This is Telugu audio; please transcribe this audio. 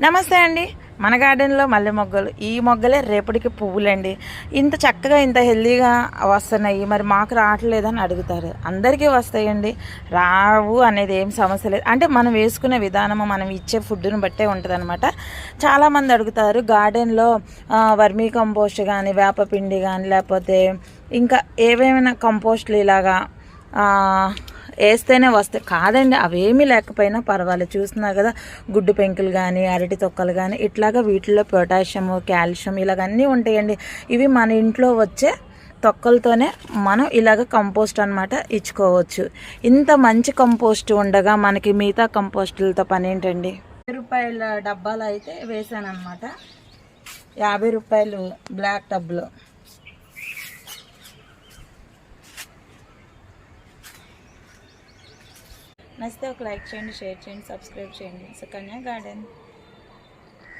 నమస్తే అండి. మన గార్డెన్లో మల్లె మొగ్గలు, ఈ మొగ్గలే రేపటికి పువ్వులండి. ఇంత చక్కగా ఇంత హెల్దీగా వస్తున్నాయి, మరి మాకు రావట్లేదని అడుగుతారు. అందరికీ వస్తాయండి, రావు అనేది ఏం సమస్య లేదు. అంటే మనం వేసుకునే విధానము, మనం ఇచ్చే ఫుడ్ని బట్టే ఉంటుంది అనమాట. చాలామంది అడుగుతారు గార్డెన్లో వర్మీ కంపోస్ట్ కానీ, వేపపిండి కానీ, లేకపోతే ఇంకా ఏవేమైనా కంపోస్ట్లు ఇలాగా వేస్తేనే వస్తాయి. కాదండి, అవేమీ లేకపోయినా పర్వాలేదు. చూస్తున్నారు కదా, గుడ్డు పెంకులు కానీ, అరటి తొక్కలు కానీ, ఇట్లాగా వీటిల్లో పొటాషియము, కాల్షియం ఇలాగన్నీ ఉంటాయండి. ఇవి మన ఇంట్లో వచ్చే తొక్కలతోనే మనం ఇలాగ కంపోస్ట్ అనమాట ఇచ్చుకోవచ్చు. ఇంత మంచి కంపోస్ట్ ఉండగా మనకి మిగతా కంపోస్టులతో పని ఏంటండి? రూపాయల డబ్బాలు అయితే వేసాను అనమాట. 50 రూపాయలు బ్లాక్ టబ్లో. నచ్చితే ఒక లైక్ చేయండి, షేర్ చేయండి, సబ్స్క్రైబ్ చేయండి. సుకన్య గార్డెన్.